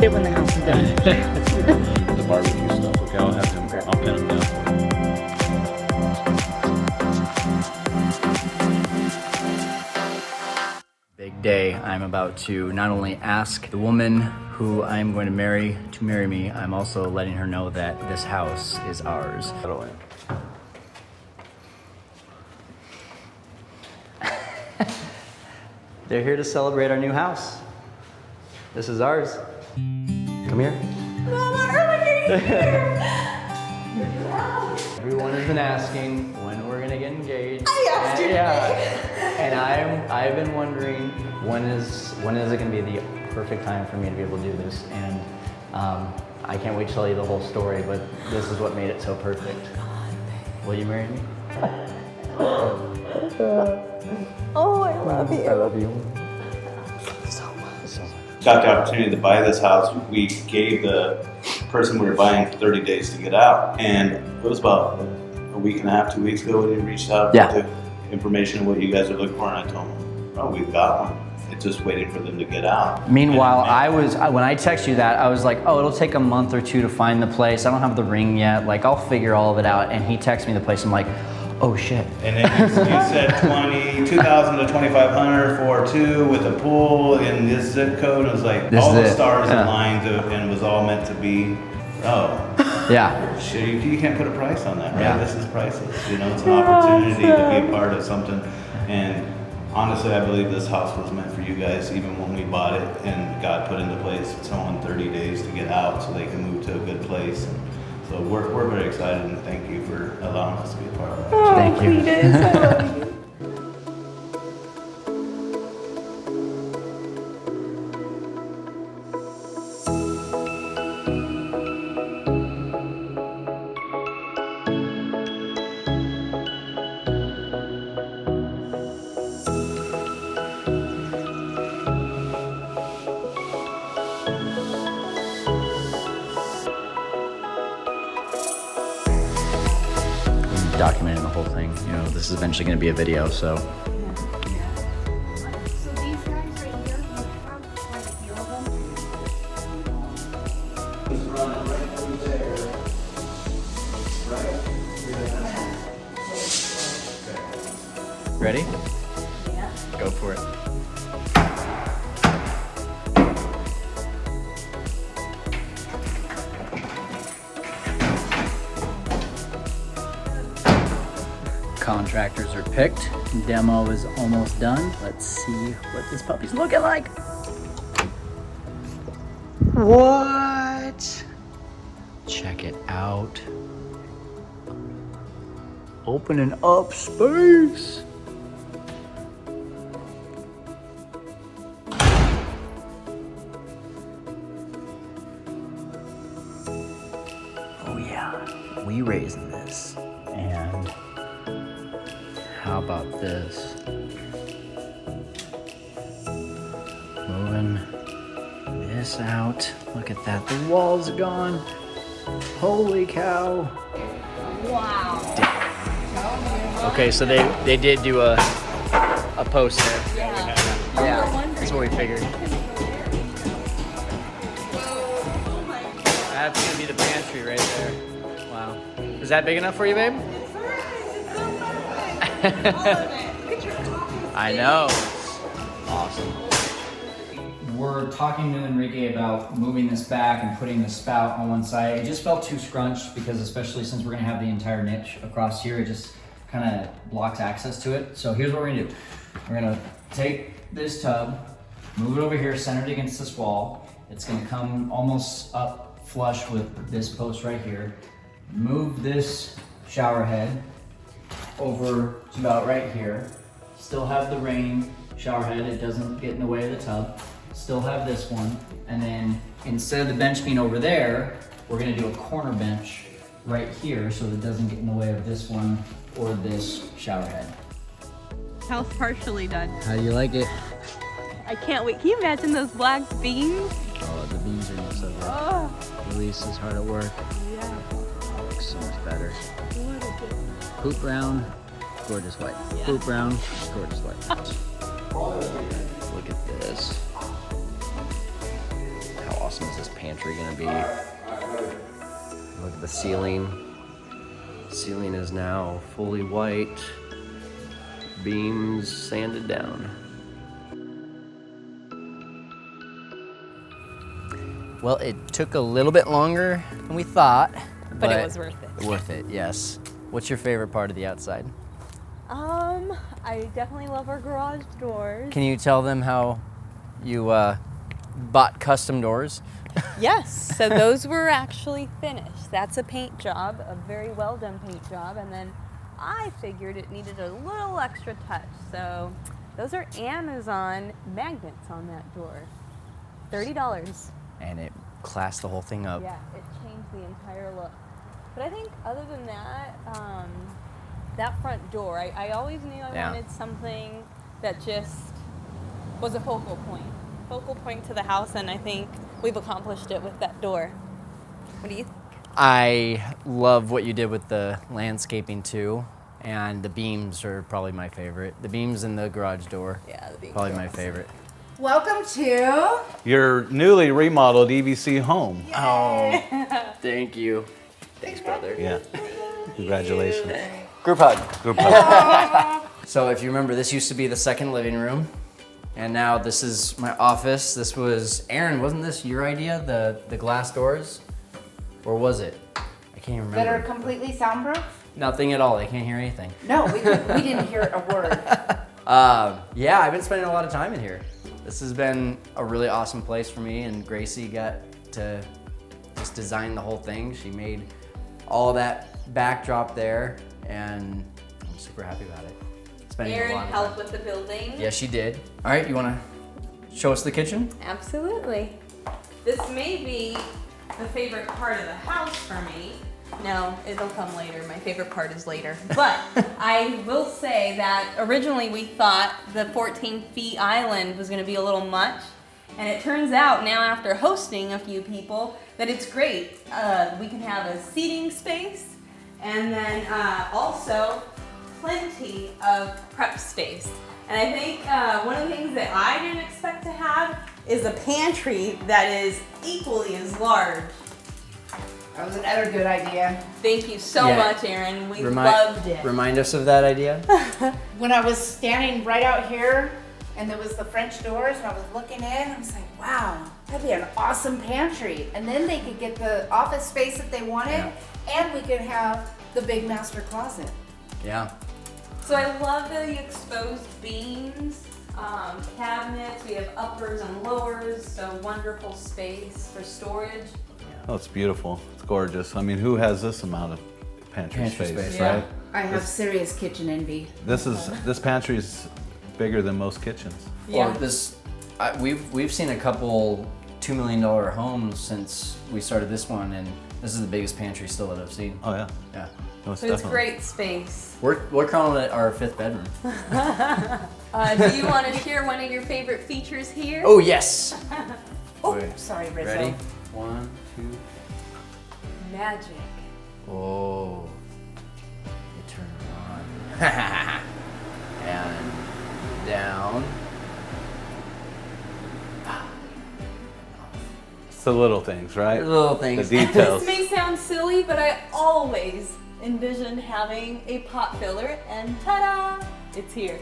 it when the house is done. The barbecue stuff. Okay, I'll have him. I'll pin him down for you. Big day. I'm about to not only ask the woman who I'm going to marry me, I'm also letting her know that this house is ours. They're here to celebrate our new house. This is ours. Come here. Mama, earlier here. Everyone has been asking when we're gonna get engaged. I asked you And I've been wondering when is it gonna be the perfect time for me to be able to do this, and I can't wait to tell you the whole story, but this is what made it so perfect. Will you marry me? Oh, I love you. I love you. Got the opportunity to buy this house. We gave the person we were buying 30 days to get out, and it was about a week and a half, 2 weeks ago when you reached out with the information of what you guys are looking for, and I told them, oh, we've got one. It's just waiting for them to get out. Meanwhile, when I text you that, I was like, oh, it'll take a month or two to find the place. I don't have the ring yet. Like, I'll figure all of it out. And he texted me the place. I'm like, oh shit. And then you said 2,000 to 2,500 for two with a pool in this zip code. It was like all the stars aligned, and it was all meant to be. Oh. Yeah. Shit, you can't put a price on that, right? Yeah. This is priceless. You know, it's an opportunity to be a part of something. And honestly, I believe this house was meant for you guys, even when we bought it, and God put into place someone 30 days to get out so they can move to a good place. And so we're very excited, and thank you for allowing us to be a part of that. Oh, Thank you. Cletus, I love you. Documenting the whole thing. You know, this is eventually going to be a video, so. So these guys right here, you have quite a few of them. Ready? Yeah. Go for it. Contractors are picked. Demo is almost done. Let's see what this puppy's looking like. What? Check it out. Opening up space. Oh yeah, we raising this. And how about this? Moving this out. Look at that, the walls are gone. Holy cow. Wow. Okay, so they did do a poster. Yeah. Yeah, that's what we figured. That's gonna be the pantry right there. Wow. Is that big enough for you, babe? I know. Awesome. We're talking to Enrique about moving this back and putting the spout on one side. It just felt too scrunched because, especially since we're gonna have the entire niche across here, it just kind of blocks access to it. So here's what we're gonna do. We're gonna take this tub, move it over here, centered against this wall. It's gonna come almost up flush with this post right here. Move this shower head over to about right here. Still have the rain shower head, it doesn't get in the way of the tub. Still have this one. And then instead of the bench being over there, we're gonna do a corner bench right here so that it doesn't get in the way of this one or this shower head. House partially done. How do you like it? I can't wait. Can you imagine those black beams? Oh, the beams are so good. Oh, Elise is hard at work. yeah. Oh, looks so much better. What is it? Poop brown, gorgeous white. Yeah. Poop brown, gorgeous white. Look at this. How awesome awesome is this pantry gonna be? Look at the ceiling. Ceiling is now fully white. Beams sanded down. Well, it took a little bit longer than we thought. But it was worth it. Worth it, yes. What's your favorite part of the outside? I definitely love our garage doors. Can you tell them how you bought custom doors? Yes, so those were actually finished. That's a paint job, a very well done paint job, and then I figured it needed a little extra touch. So those are Amazon magnets on that door. $30. And it classed the whole thing up. Yeah, it changed the entire look. But I think other than that, that front door, I always knew I wanted something that just was a focal point to the house, and I think we've accomplished it with that door. What do you think? I love what you did with the landscaping too, and the beams are probably my favorite. The beams in the garage door, Yeah, the beams probably are my awesome. favorite. Welcome to Your newly remodeled EVC home. Oh, thank you. Thanks, brother. Yeah. Congratulations. Group hug. Group hug. So if you remember, this used to be the second living room, and now this is my office. This was, Aaron, wasn't this your idea, the glass doors? Or was it? I can't even that are remember. completely soundproof? Nothing at all, they can't hear anything. No, we didn't hear a word. Yeah, I've been spending a lot of time in here. This has been a really awesome place for me, and Gracie got to just design the whole thing. She made all that backdrop there, and I'm super happy about it. Spending a Erin lot of helped time. with the building. Yes, she did. All right, you want to show us the kitchen? Absolutely. This may be the favorite part of the house for me. No, it'll come later. My favorite part is later. But I will say that originally we thought the 14 feet island was going to be a little much. And it turns out now, after hosting a few people, that it's great. We can have a seating space and then also plenty of prep space. And I think one of the things that I didn't expect to have is a pantry that is equally as large. That was another good idea. Thank you so Yeah. much, Erin. We loved it. Remind us of that idea. When I was standing right out here and there was the French doors and I was looking in, I was like, wow, that'd be an awesome pantry. And then they could get the office space that they wanted and we could have the big master closet. Yeah. So I love the exposed beams, cabinets. We have uppers and lowers, so wonderful space for storage. Oh, it's beautiful. It's gorgeous. I mean, who has this amount of pantry space, Yeah. right? I have serious kitchen envy. This pantry is bigger than most kitchens. Well, we've seen a couple $2 million homes since we started this one, and this is the biggest pantry still that I've seen. Oh yeah. Yeah. Most So it's definitely. great space. We're calling it our 5th bedroom. Do you want to share one of your favorite features here? Oh yes. Oh, Wait. sorry, Rizzo. Ready? 1, 2. Magic. Oh. You turn it on. And down. It's the little things, right? Little The things. details. This may sound silly, but I always envisioned having a pot filler, and ta-da! It's here.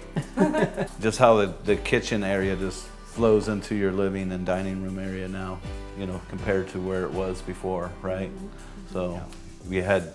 Just how the kitchen area just flows into your living and dining room area now, you know, compared to where it was before, right? So we had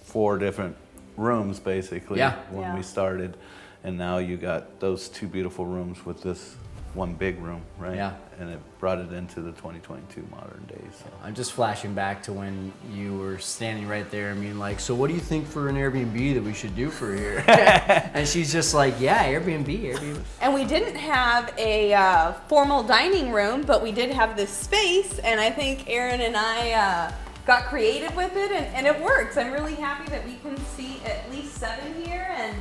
4 different rooms basically when Yeah. we started, and now you got those 2 beautiful rooms with this one big room, right? Yeah. And it brought it into the 2022 modern days. So. I'm just flashing back to when you were standing right there and being like, so what do you think for an Airbnb that we should do for here? And she's just like, yeah, Airbnb. And we didn't have a formal dining room, but we did have this space, and I think Erin and I got creative with it, and it works. I'm really happy that we can see at least 7 here, and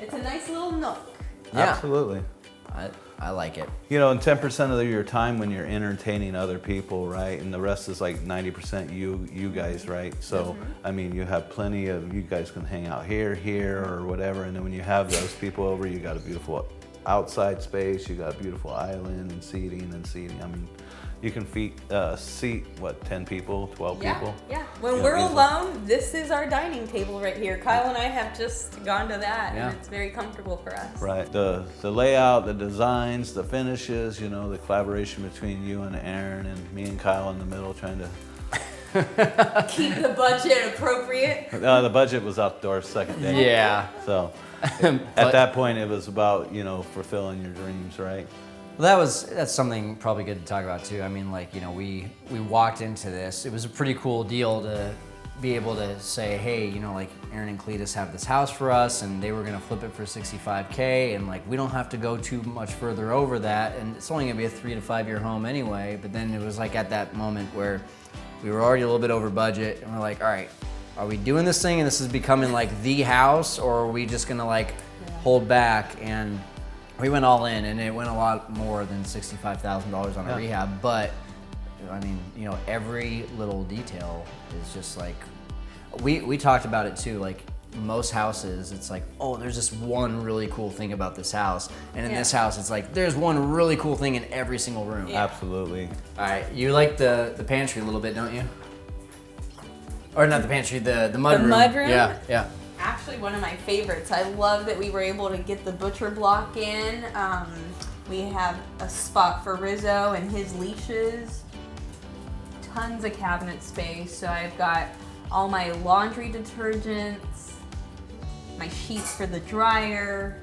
it's a nice little nook. Yeah. Absolutely. I like it. You know, and 10% of your time when you're entertaining other people, right? And the rest is like 90% you guys, right? So, I mean, you have plenty of, you guys can hang out here, or whatever. And then when you have those people over, you got a beautiful outside space. You got a beautiful island and seating. I mean, you can seat what, 10 people, 12 people? Yeah. When Yeah, we're easily. alone, this is our dining table right here. Kyle and I have just gone to that, Yeah. and it's very comfortable for us. Right. The layout, the designs, the finishes, you know, the collaboration between you and Aaron and me and Kyle in the middle trying to. Keep the budget appropriate. The budget was outdoors second day. Yeah. So But- at that point, it was about, you know, fulfilling your dreams, right? Well, that's something probably good to talk about too. I mean, like, you know, we walked into this. It was a pretty cool deal to be able to say, hey, you know, like Aaron and Cletus have this house for us, and they were gonna flip it for $65K, and like we don't have to go too much further over that, and it's only gonna be a 3 to 5 year home anyway. But then it was like at that moment where we were already a little bit over budget, and we're like, all right, are we doing this thing and this is becoming like the house, or are we just gonna like hold back? And we went all in, and it went a lot more than $65,000 on a rehab. But I mean, you know, every little detail is just like, we talked about it too. Like most houses, it's like, oh, there's this one really cool thing about this house, and in this house, it's like there's one really cool thing in every single room. Absolutely. All right, you like the pantry a little bit, don't you? Or not the pantry, the mudroom. mudroom? Yeah. Actually, one of my favorites. I love that we were able to get the butcher block in. We have a spot for Rizzo and his leashes. Tons of cabinet space. So I've got all my laundry detergents, my sheets for the dryer.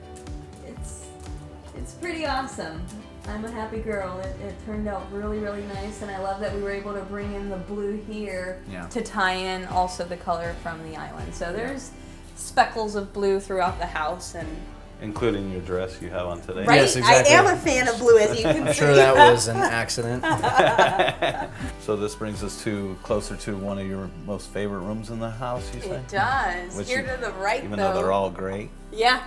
It's pretty awesome. I'm a happy girl. It turned out really, really nice, and I love that we were able to bring in the blue here to tie in also the color from the island. So there's speckles of blue throughout the house, and Including your dress you have on today. right, Yes, exactly. I am a fan of blue, as you can I'm see. sure that was an accident. So this brings us closer to one of your most favorite rooms in the house, you say? It does. Which Here you- to the right, Even though. though they're all great. Yeah.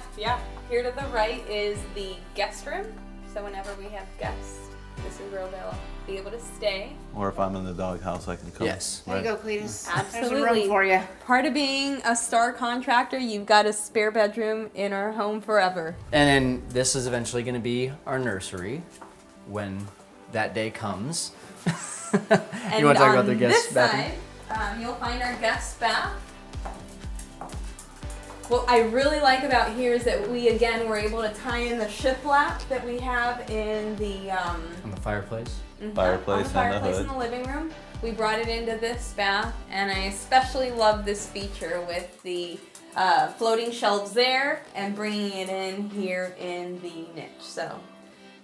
Here to the right is the guest room. So whenever we have guests, this is where they'll be able to stay. Or if I'm in the doghouse, I can come. Yes. There you go, Cletus. There's a Absolutely. room for you. Part of being a star contractor, you've got a spare bedroom in our home forever. And then this is eventually going to be our nursery when that day comes. And You want to talk on about the guest this bathroom? side, you'll find our guest bath. What I really like about here is that we again were able to tie in the shiplap that we have in the On the fireplace. Fireplace on the and the fireplace hood. in the living room. We brought it into this bath, and I especially love this feature with the floating shelves there and bringing it in here in the niche. So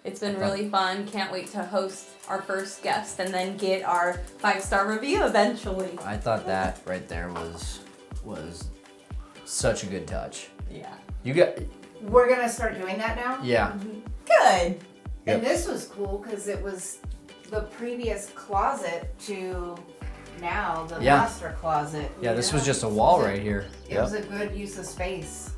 it's been really fun. Can't wait to host our first guest and then get our 5-star review eventually. I thought that right there was such a good touch. Yeah. You got, We're gonna start doing that now. yeah. Good. And this was cool because it was the previous closet to now the Yeah. master closet. Yeah, this was just a wall right here. It was a good use of space.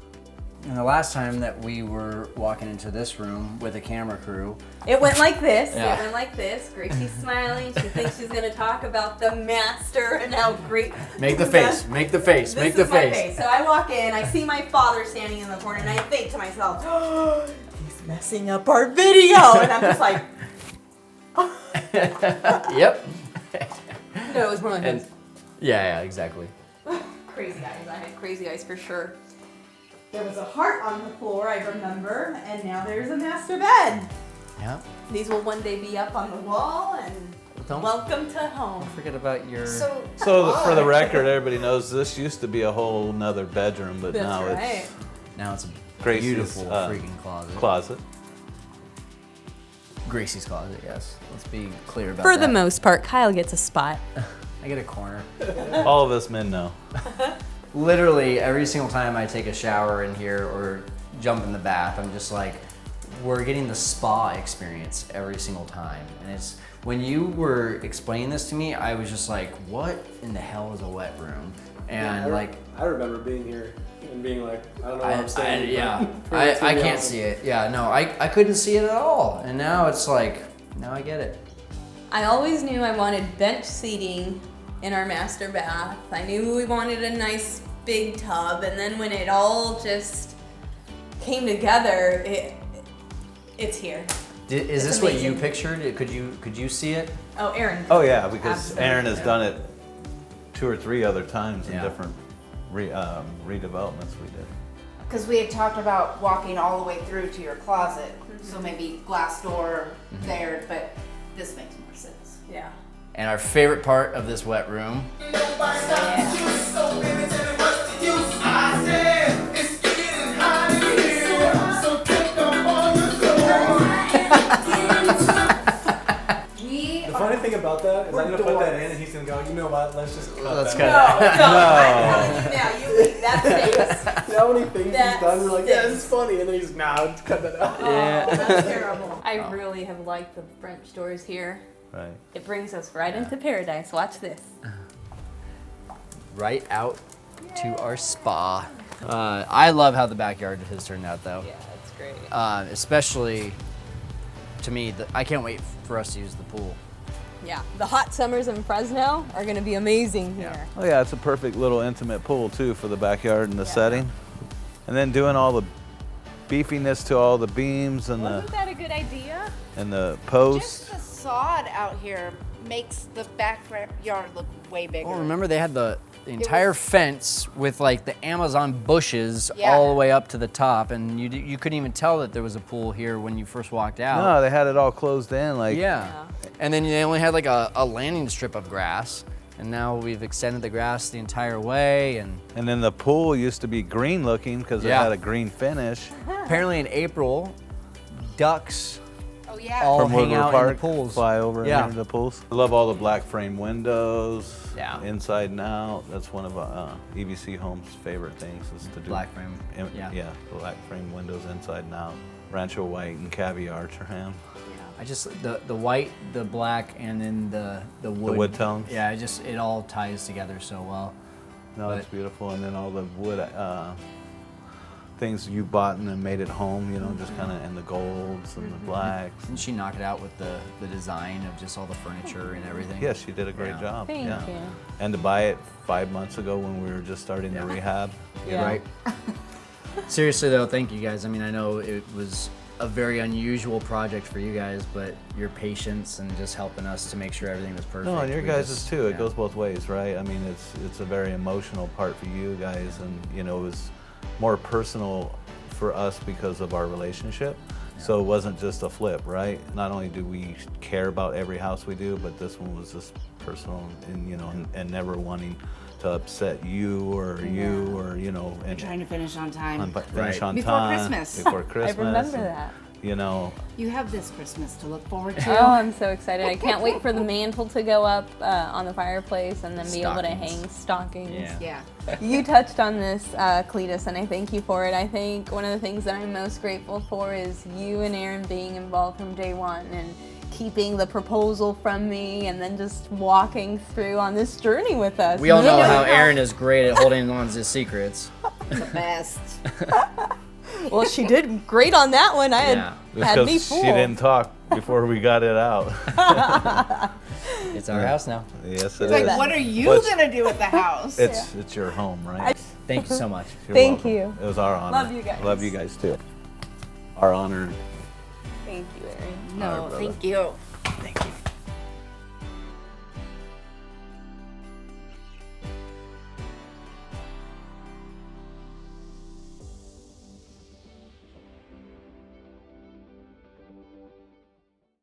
And the last time that we were walking into this room with a camera crew, It went like this. Yeah. It went like this. Gracie's smiling. She thinks she's gonna talk about the master and how great. make the face, make the face, This make the is my face. face. So I walk in, I see my father standing in the corner, and I think to myself, oh, he's messing up our video. And I'm just like, Yep. no, it was more like And this. yeah, exactly. Crazy eyes. I had crazy eyes for sure. There was a heart on the floor, I remember, and now there's a master bed. Yeah. These will one day be up on the wall, and Don't welcome to home. forget about your. So For the record, everybody knows this used to be a whole nother bedroom, but That's now right. Now it's a Gracie's, beautiful freaking closet. it's closet. Gracie's closet, yes. Let's be clear about For that. the most part, Kyle gets a spot. I get a corner. All of us men know. Literally every single time I take a shower in here or jump in the bath, I'm just like, we're getting the spa experience every single time. And it's when you were explaining this to me, I was just like, what in the hell is a wet room? And I remember being here and being like, I don't know where I'm standing. I can't see it. Yeah, no, I couldn't see it at all. And now it's like, now I get it. I always knew I wanted bench seating in our master bath. I knew we wanted a nice big tub, and then when it all just came together, It's here. Is It's this what you amazing. pictured? Could you see it? Oh, Aaron. Oh yeah, because Absolutely. Aaron has done it 2 or 3 other times in Yeah. different redevelopments we did. Because we had talked about walking all the way through to your closet, so maybe glass door there, but this makes more sense. Yeah. And our favorite part of this wet room. The funny thing about that is I'm gonna put that in and he's gonna go, you know what, let's just cut Let's that. cut No. Now you leave that space. You know how many things That he's done? You're like, yeah, stinks. this is funny. And then he's, nah, let's cut that out. Oh, that's terrible. I really have liked the French doors here. Right. It brings us right into paradise. Watch this. Right out to our spa. I love how the backyard has turned out, though. Yeah, that's great. Especially to me, I can't wait for us to use the pool. Yeah, the hot summers in Fresno are gonna be amazing here. Oh yeah, it's a perfect little intimate pool too for the backyard and the setting. And then doing all the beefiness to all the beams and Wasn't that a good idea? the posts. Just the sod out here makes the backyard look way bigger. Oh, remember they had the entire fence with like the Amazon bushes Yeah. all the way up to the top, and you couldn't even tell that there was a pool here when you first walked out. No, they had it all closed in like Yeah. And then they only had like a landing strip of grass, and now we've extended the grass the entire way. And and then the pool used to be green looking because it Yeah. had a green finish. apparently in April, ducks Oh yeah. all From hang Woodward out Park, in the pools. fly over Yeah. into the pools. I love all the black frame windows, Yeah. inside and out. That's one of EBC Homes' favorite things is to do Black frame, yeah. black frame windows inside and out. Rancho white and caviar Archerham. I just the white, the black, and then the wood. wood tones? Yeah, it all ties together so well. No, But- it's beautiful. And then all the wood things you bought and then made at home, you know, just kind of, and the golds and the blacks. Didn't she knock it out with the design of just all the furniture and everything? Yeah, she did a great Yeah. job. Thank yeah. you. And to buy it 5 months ago when we were just starting the rehab. Yeah. Right. Seriously though, thank you guys. I mean, I know it was a very unusual project for you guys, but your patience and just helping us to make sure everything was perfect. No, and your we guys' just- too. It yeah. goes both ways, right? I mean, it's a very emotional part for you guys, and you know, it was more personal for us because of our relationship. So it wasn't just a flip, right? Not only do we care about every house we do, but this one was just personal, and you know, and never wanting to upset you or you know, and Trying to finish on time. finish Right. on Before time Christmas. before Christmas. I remember and, that. You know, You have this Christmas to look forward Oh, to. I'm so excited. I can't wait for the mantle to go up on the fireplace and then be able to Stockings. hang stockings. Yeah. Yeah. You touched on this, Cletus, and I thank you for it. I think one of the things that I'm most grateful for is you and Aaron being involved from day one and keeping the proposal from me and then just walking through on this journey with us. We all know You how Erin is great at holding on to his secrets. The best. Well, she did great on that one. I Yeah. had me because fooled. she didn't talk before we got it out. It's our house now. Yes, it It's is. like, what are you What's- gonna do with the house? It's your home, right? Thank you so much. You're Thank welcome. you. It was our honor. Love you guys. Love you guys too. Our honor. Thank you, Aaron. No, brother. thank you.